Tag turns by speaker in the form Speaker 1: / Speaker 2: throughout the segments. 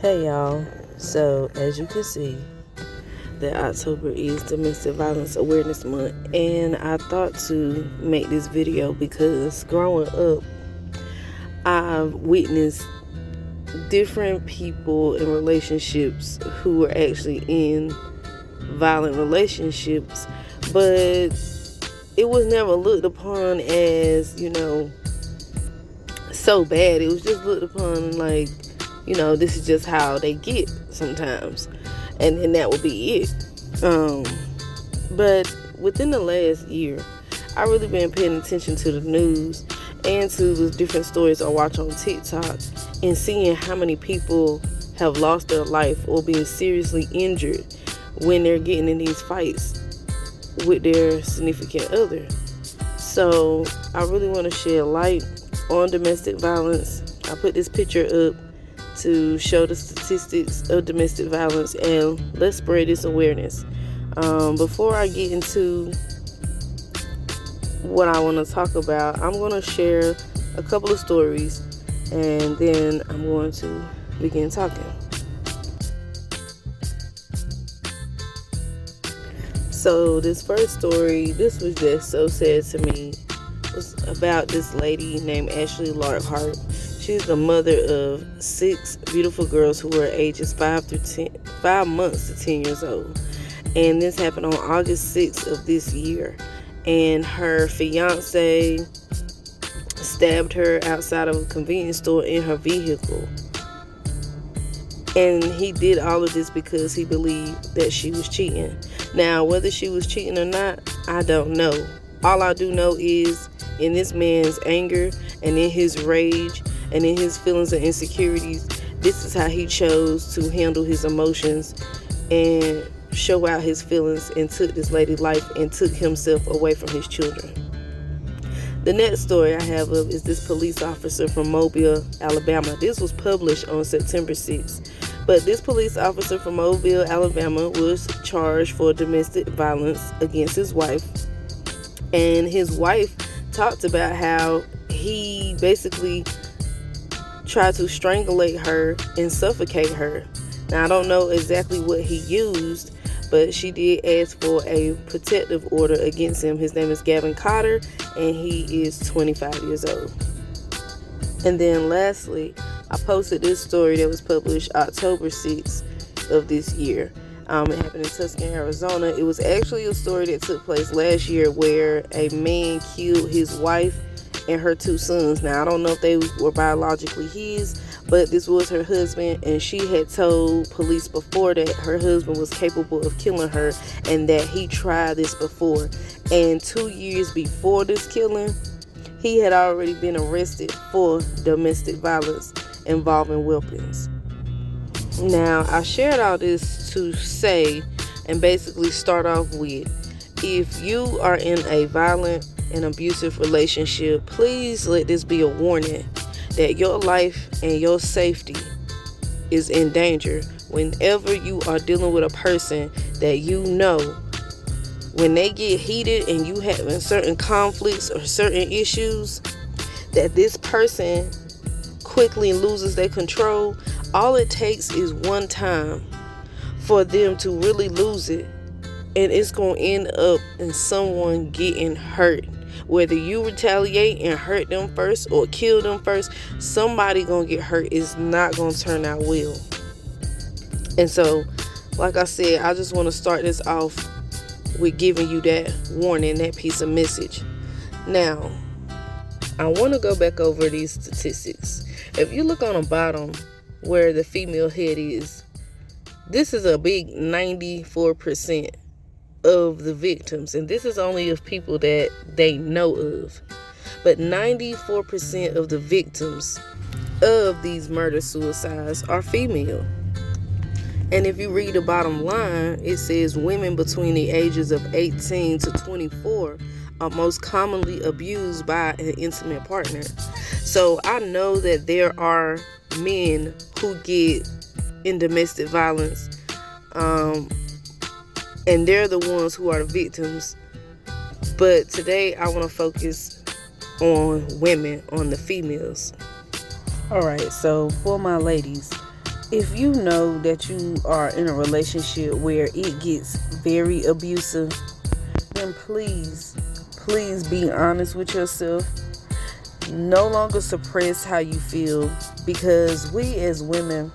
Speaker 1: Hey y'all, so as you can see, that October is Domestic Violence Awareness Month, and I thought to make this video because growing up, I've witnessed different people in relationships who were actually in violent relationships, but it was never looked upon as, so bad. It was just looked upon like, this is just how they get sometimes, and then that would be it. But within the last year, I really been paying attention to the news and to the different stories I watch on TikTok, and seeing how many people have lost their life or been seriously injured when they're getting in these fights with their significant other. So I really want to shed light on domestic violence. I put this picture up to show the statistics of domestic violence, and let's spread this awareness. Before I get into what I want to talk about, I'm going to share a couple of stories, and then I'm going to begin talking. So this first story, this was just so sad to me. It was about this lady named Ashley Larkhart. She's the mother of 6 beautiful girls who were ages 5 months to 10 years old. And this happened on August 6th of this year. And her fiance stabbed her outside of a convenience store in her vehicle. And he did all of this because he believed that she was cheating. Now, whether she was cheating or not, I don't know. All I do know is, in this man's anger and in his rage and in his feelings of insecurities, this is how he chose to handle his emotions and show out his feelings, and took this lady's life and took himself away from his children. The next story I have up is this police officer from Mobile, Alabama. This was published on September 6th. But this police officer from Mobile, Alabama was charged for domestic violence against his wife. And his wife talked about how he basically tried to strangulate her and suffocate her. Now, I don't know exactly what he used, but she did ask for a protective order against him. His name is Gavin Cotter, and he is 25 years old. And then lastly, I posted this story that was published October 6th of this year. It happened in Tucson, Arizona. It was actually a story that took place last year where a man killed his wife and her 2 sons. Now, I don't know if they were biologically his, but this was her husband, and she had told police before that her husband was capable of killing her and that he tried this before. And 2 years before this killing, he had already been arrested for domestic violence involving weapons. Now, I shared all this to say and basically start off with, if you are in a violent and abusive relationship, please let this be a warning that your life and your safety is in danger whenever you are dealing with a person that you know, when they get heated and you having certain conflicts or certain issues, that this person quickly loses their control. All it takes is one time for them to really lose it, and it's going to end up in someone getting hurt. Whether you retaliate and hurt them first or kill them first, somebody going to get hurt. It's not going to turn out well. And so, like I said, I just want to start this off with giving you that warning, that piece of message. Now, I want to go back over these statistics. If you look on the bottom where the female head is, this is a big 94% of the victims, and this is only of people that they know of. But 94% of the victims of these murder-suicides are female. And if you read the bottom line, it says women between the ages of 18 to 24 are most commonly abused by an intimate partner. So I know that there are men who get in domestic violence, and they're the ones who are the victims. But today I want to focus on women, on the females. Alright, so for my ladies, If you know that you are in a relationship where it gets very abusive, then please be honest with yourself. No longer suppress how you feel, because we as women,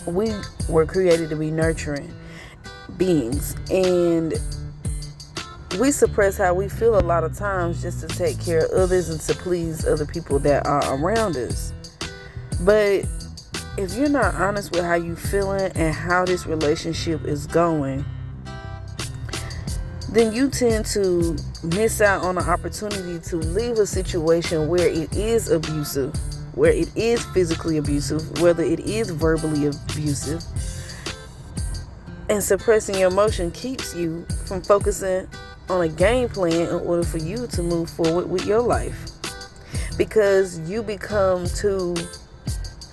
Speaker 1: we were created to be nurturing beings, and we suppress how we feel a lot of times just to take care of others and to please other people that are around us. But if you're not honest with how you feeling and how this relationship is going, then you tend to miss out on the opportunity to leave a situation where it is abusive, where it is physically abusive, whether it is verbally abusive. And suppressing your emotion keeps you from focusing on a game plan in order for you to move forward with your life. Because you become too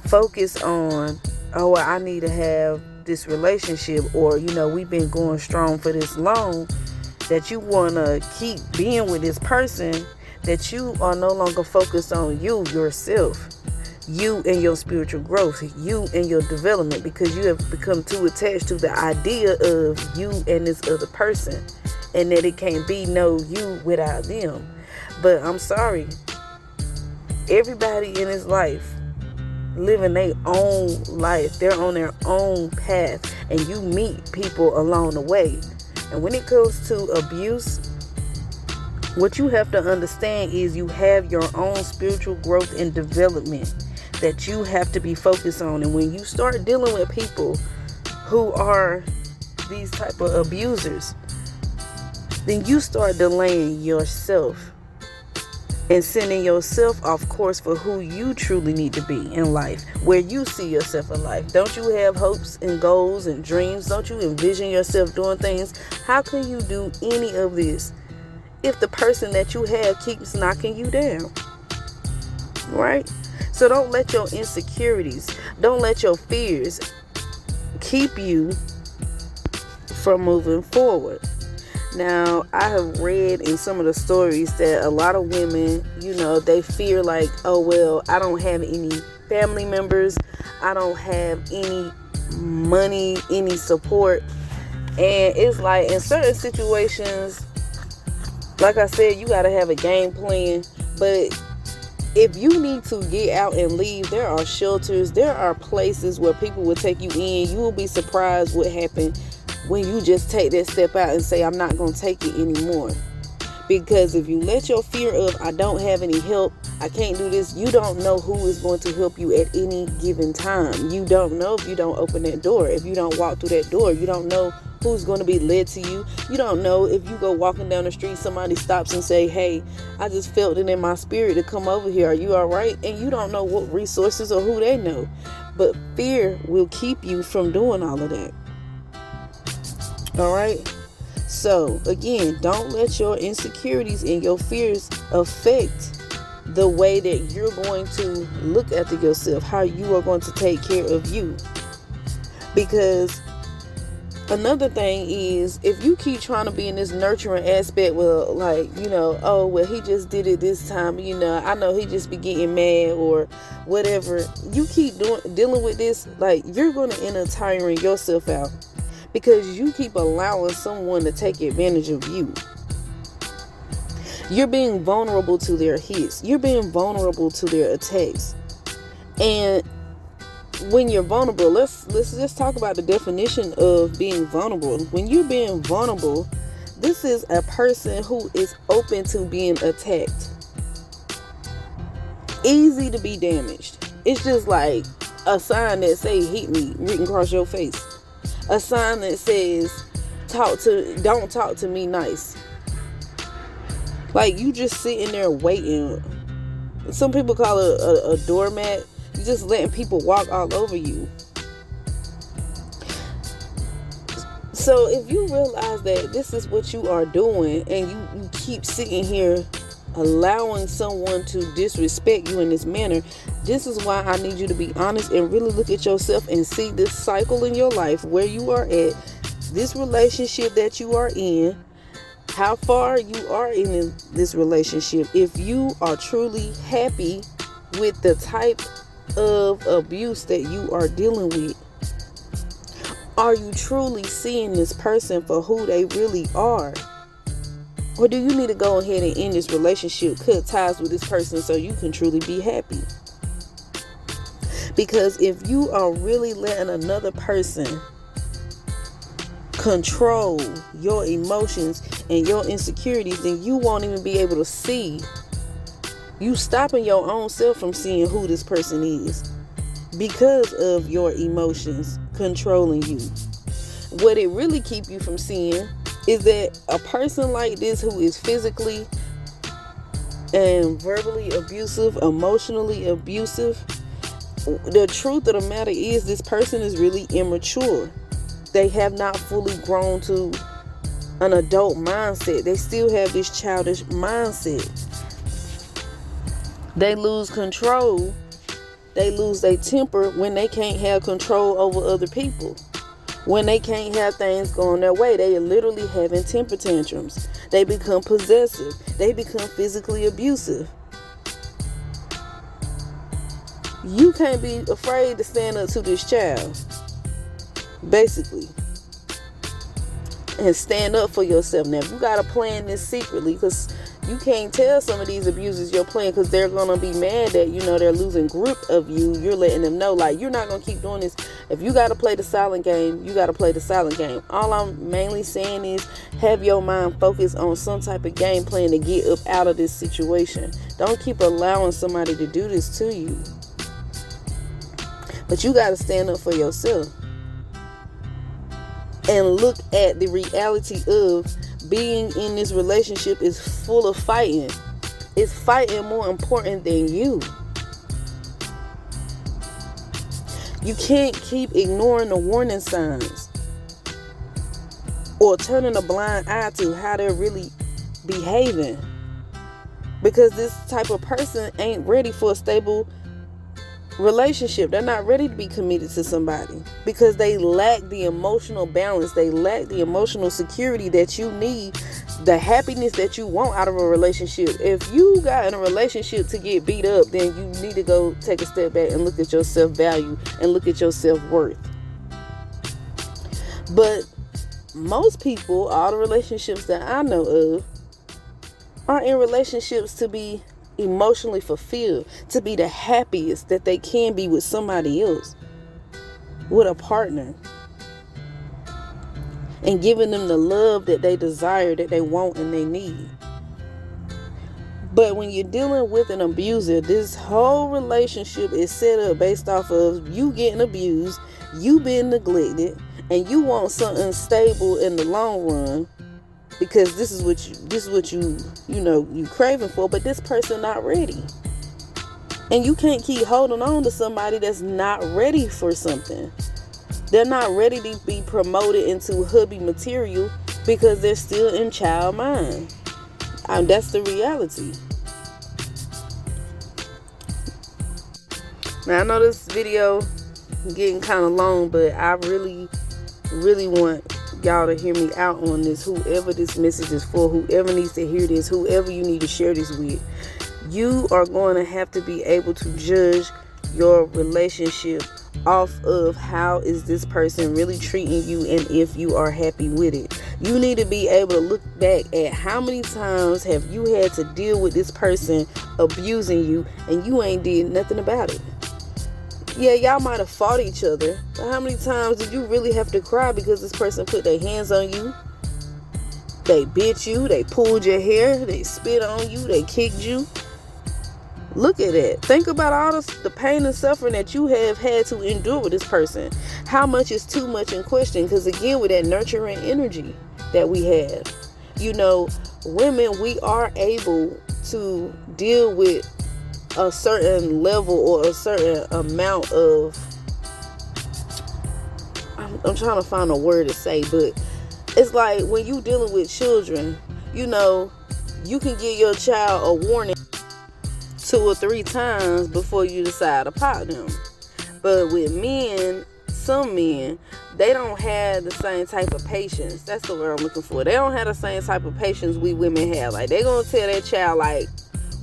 Speaker 1: focused on, oh, well, I need to have this relationship, or, we've been going strong for this long, that you want to keep being with this person, that you are no longer focused on you, yourself, you and your spiritual growth, you and your development, because you have become too attached to the idea of you and this other person, and that it can't be no you without them. But I'm sorry, everybody in this life living their own life, they're on their own path, and you meet people along the way. And when it comes to abuse, what you have to understand is you have your own spiritual growth and development that you have to be focused on. And when you start dealing with people who are these type of abusers, then you start delaying yourself and sending yourself off course for who you truly need to be in life, where you see yourself in life. Don't you have hopes and goals and dreams? Don't you envision yourself doing things? How can you do any of this if the person that you have keeps knocking you down? Right? So don't let your insecurities, don't let your fears keep you from moving forward. Now, I have read in some of the stories that a lot of women, they fear like, oh, well, I don't have any family members. I don't have any money, any support. And it's like in certain situations, like I said, you got to have a game plan. But if you need to get out and leave, there are shelters, there are places where people will take you in. You will be surprised what happened when you just take that step out and say, I'm not going to take it anymore. Because if you let your fear of, I don't have any help, I can't do this, you don't know who is going to help you at any given time. You don't know if you don't open that door. If you don't walk through that door, you don't know who's going to be led to you. You don't know if you go walking down the street, somebody stops and say, hey, I just felt it in my spirit to come over here. Are you all right? And you don't know what resources or who they know. But fear will keep you from doing all of that. All right. So again, don't let your insecurities and your fears affect the way that you're going to look after yourself, how you are going to take care of you. Because another thing is, if you keep trying to be in this nurturing aspect, well, like, oh, well, he just did it this time, I know he just be getting mad or whatever. You keep dealing with this, like, you're going to end up tiring yourself out. Because you keep allowing someone to take advantage of you. You're being vulnerable to their hits. You're being vulnerable to their attacks. And when you're vulnerable, let's just talk about the definition of being vulnerable. When you're being vulnerable, this is a person who is open to being attacked. Easy to be damaged. It's just like a sign that say hit me written across your face. A sign that says, don't talk to me nice. Like, you just sitting there waiting. Some people call it a doormat. You just letting people walk all over you. So if you realize that this is what you are doing, and you keep sitting here allowing someone to disrespect you in this manner, this is why I need you to be honest and really look at yourself and see this cycle in your life, where you are at, this relationship that you are in, how far you are in this relationship. If you are truly happy with the type of abuse that you are dealing with? Are you truly seeing this person for who they really are? Or do you need to go ahead and end this relationship, cut ties with this person so you can truly be happy? Because if you are really letting another person control your emotions and your insecurities, then you won't even be able to see. You stopping your own self from seeing who this person is because of your emotions controlling you. What it really keep you from seeing is that a person like this who is physically and verbally abusive, emotionally abusive, the truth of the matter is this person is really immature. They have not fully grown to an adult mindset. They still have this childish mindset. They lose control. They lose their temper when they can't have control over other people. When they can't have things going their way, they are literally having temper tantrums. They become possessive. They become physically abusive. You can't be afraid to stand up to this child, basically, and stand up for yourself. Now, if you got to plan this secretly, because you can't tell some of these abusers you're playing, because they're going to be mad that, they're losing grip of you. You're letting them know, like, you're not going to keep doing this. If you got to play the silent game, you got to play the silent game. All I'm mainly saying is have your mind focused on some type of game plan to get up out of this situation. Don't keep allowing somebody to do this to you. But you got to stand up for yourself and look at the reality of being in this relationship is full of fighting. It's fighting more important than you. You can't keep ignoring the warning signs or turning a blind eye to how they're really behaving, because this type of person ain't ready for a stable relationship. They're not ready to be committed to somebody because they lack the emotional balance. They lack the emotional security that you need, the happiness that you want out of a relationship. If you got in a relationship to get beat up, then you need to go take a step back and look at your self-value and look at your self-worth. But most people, all the relationships that I know of, are in relationships to be emotionally fulfilled, to be the happiest that they can be with somebody else, with a partner, and giving them the love that they desire, that they want and they need. But when you're dealing with an abuser, this whole relationship is set up based off of you getting abused, you being neglected, and you want something stable in the long run, because this is what you craving for, but this person not ready. And you can't keep holding on to somebody that's not ready for something. They're not ready to be promoted into hubby material because they're still in child mind. That's the reality. Now, I know this video is getting kind of long, but I really want y'all to hear me out on this. Whoever this message is for, whoever needs to hear this, whoever you need to share this with, you are going to have to be able to judge your relationship off of how is this person really treating you and if you are happy with it. You need to be able to look back at how many times have you had to deal with this person abusing you and you ain't did nothing about it. Yeah, y'all might have fought each other, but how many times did you really have to cry because this person put their hands on you? They bit you, they pulled your hair, they spit on you, they kicked you. Look at that. Think about all the pain and suffering that you have had to endure with this person. How much is too much in question? Because again, with that nurturing energy that we have, women, we are able to deal with a certain level or a certain amount of, I'm trying to find a word to say, but it's like when you dealing with children, you can give your child a warning 2 or 3 times before you decide to pop them. But with men, some men, they don't have the same type of patience. That's the word I'm looking for. They don't have the same type of patience we women have. Like, they gonna tell their child, like,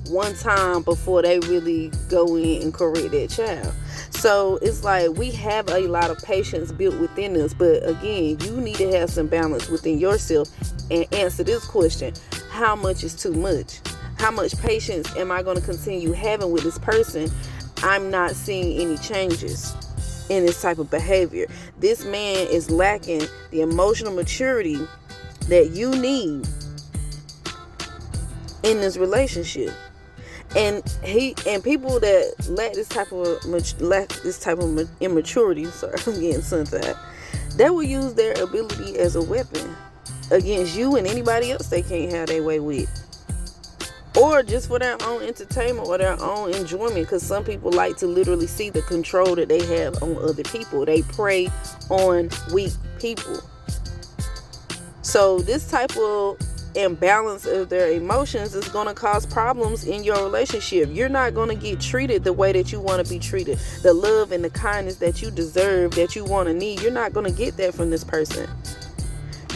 Speaker 1: one time before they really go in and correct that child. So it's like we have a lot of patience built within us, but again, you need to have some balance within yourself and answer this question: how much is too much? How much patience am I going to continue having with this person? I'm not seeing any changes in this type of behavior. This man is lacking the emotional maturity that you need in this relationship. And people that lack this type of immaturity, sorry, I'm getting sunset, they will use their ability as a weapon against you and anybody else they can't have their way with, or just for their own entertainment or their own enjoyment, because some people like to literally see the control that they have on other people. They prey on weak people. So this type of imbalance of their emotions is going to cause problems in your relationship. You're not going to get treated the way that you want to be treated. The love and the kindness that you deserve, that you want to need, you're not going to get that from this person.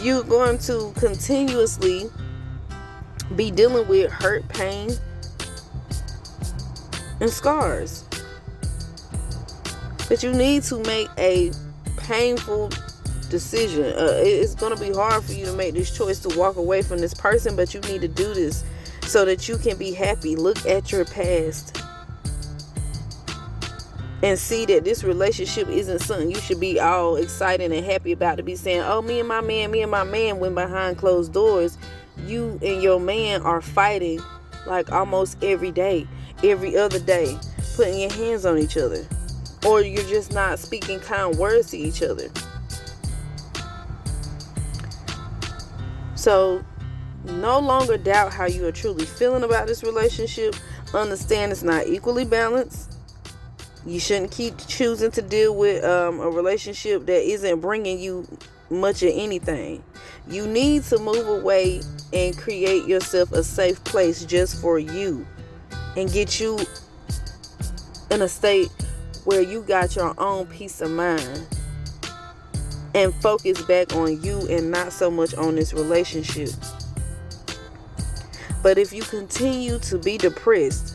Speaker 1: You're going to continuously be dealing with hurt, pain, and scars. But you need to make a painful decision. It's going to be hard for you to make this choice to walk away from this person, but you need to do this so that you can be happy. Look at your past and see that this relationship isn't something you should be all excited and happy about, to be saying, oh, me and my man, when behind closed doors, you and your man are fighting like almost every day, every other day, putting your hands on each other, or you're just not speaking kind words to each other. So no longer doubt how you are truly feeling about this relationship. Understand it's not equally balanced. You shouldn't keep choosing to deal with a relationship that isn't bringing you much of anything. You need to move away and create yourself a safe place just for you, and get you in a state where you got your own peace of mind, and focus back on you and not so much on this relationship. But if you continue to be depressed,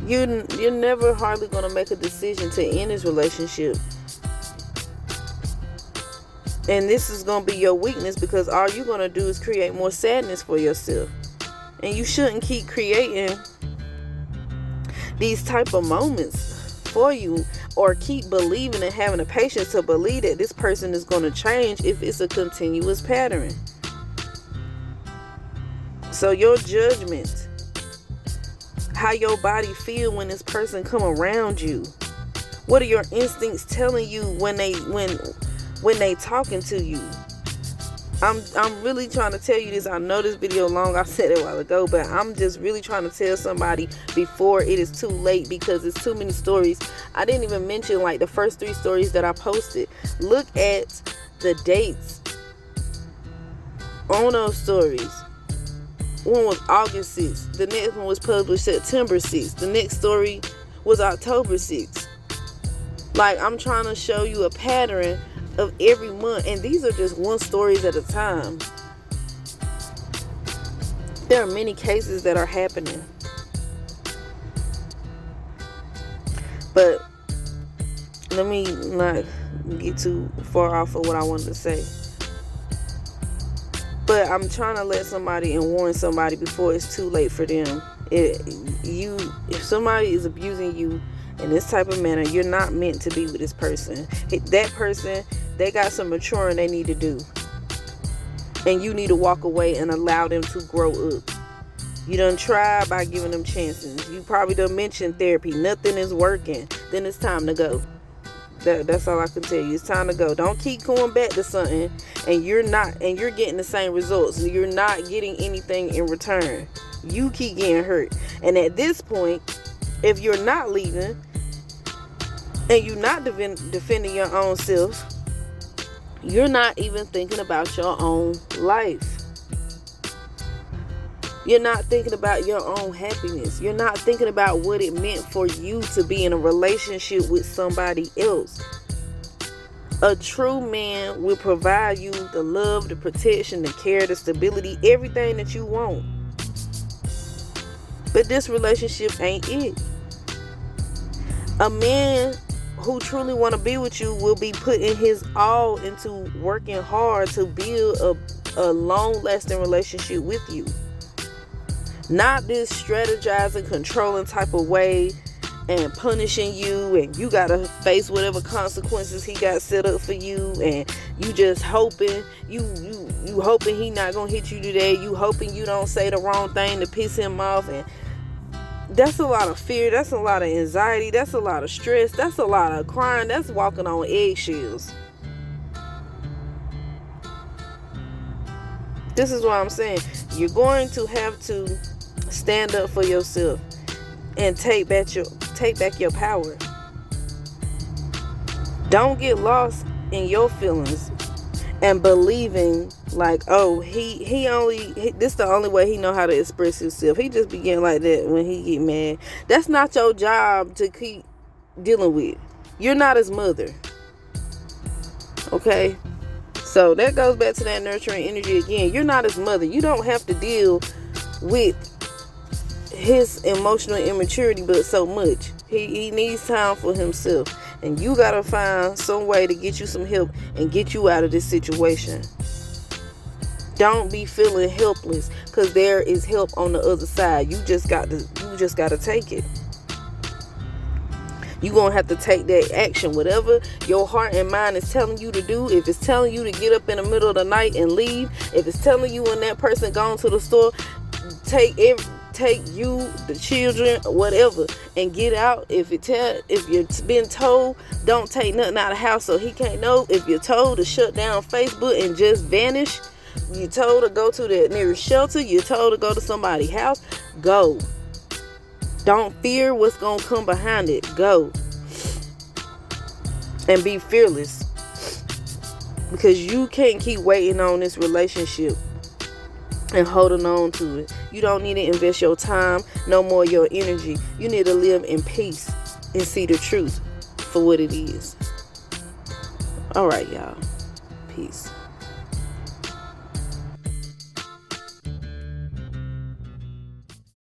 Speaker 1: you're never hardly going to make a decision to end this relationship. And this is going to be your weakness, because all you're going to do is create more sadness for yourself. And you shouldn't keep creating these type of moments for you, or keep believing and having the patience to believe that this person is going to change if it's a continuous pattern. So your judgment, how your body feel when this person come around you, what are your instincts telling you when they talking to you? I'm really trying to tell you this. I know this video long, I said it a while ago, but I'm just really trying to tell somebody before it is too late, because it's too many stories. I didn't even mention like the first 3 stories that I posted. Look at the dates on those stories. One was August 6th. The next one was published September 6th. The next story was October 6th. Like, I'm trying to show you a pattern of every month, and these are just one stories at a time. There are many cases that are happening, but let me not get too far off of what I wanted to say. But I'm trying to let somebody and warn somebody before it's too late for them. If somebody is abusing you in this type of manner, you're not meant to be with this person. That person, they got some maturing they need to do, and you need to walk away and allow them to grow up. You done tried by giving them chances. You probably done mentioned therapy. Nothing is working. Then it's time to go. That's all I can tell you. It's time to go. Don't keep going back to something and you're getting the same results. You're not getting anything in return. You keep getting hurt. And at this point, if you're not leaving and you're not defending your own self, you're not even thinking about your own life. You're not thinking about your own happiness. You're not thinking about what it meant for you to be in a relationship with somebody else. A true man will provide you the love, the protection, the care, the stability, everything that you want. But this relationship ain't it. A man who truly want to be with you will be putting his all into working hard to build a long-lasting relationship with you. Not this strategizing, controlling type of way and punishing you, and you gotta face whatever consequences he got set up for you, and you just hoping you hoping he not gonna hit you today, you hoping you don't say the wrong thing to piss him off. And that's a lot of fear, that's a lot of anxiety, that's a lot of stress, that's a lot of crying, that's walking on eggshells. This is what I'm saying. You're going to have to stand up for yourself and take back your power. Don't get lost in your feelings and believing like, oh, this the only way he know how to express himself. He just begin like that when he get mad. That's not your job to keep dealing with. You're not his mother. Okay? So that goes back to that nurturing energy again. You're not his mother. You don't have to deal with his emotional immaturity but so much. He needs time for himself. And you got to find some way to get you some help and get you out of this situation. Don't be feeling helpless, because there is help on the other side. You just got to take it. You're going to have to take that action. Whatever your heart and mind is telling you to do, if it's telling you to get up in the middle of the night and leave, if it's telling you when that person gone to the store, take you, the children, whatever, and get out. If you're been told don't take nothing out of the house so he can't know, if you're told to shut down Facebook and just vanish, you're told to go to the nearest shelter, you're told to go to somebody's house, go. Don't fear what's going to come behind it. Go. And be fearless. Because you can't keep waiting on this relationship and holding on to it. You don't need to invest your time, no more your energy. You need to live in peace and see the truth for what it is. All right, y'all. Peace.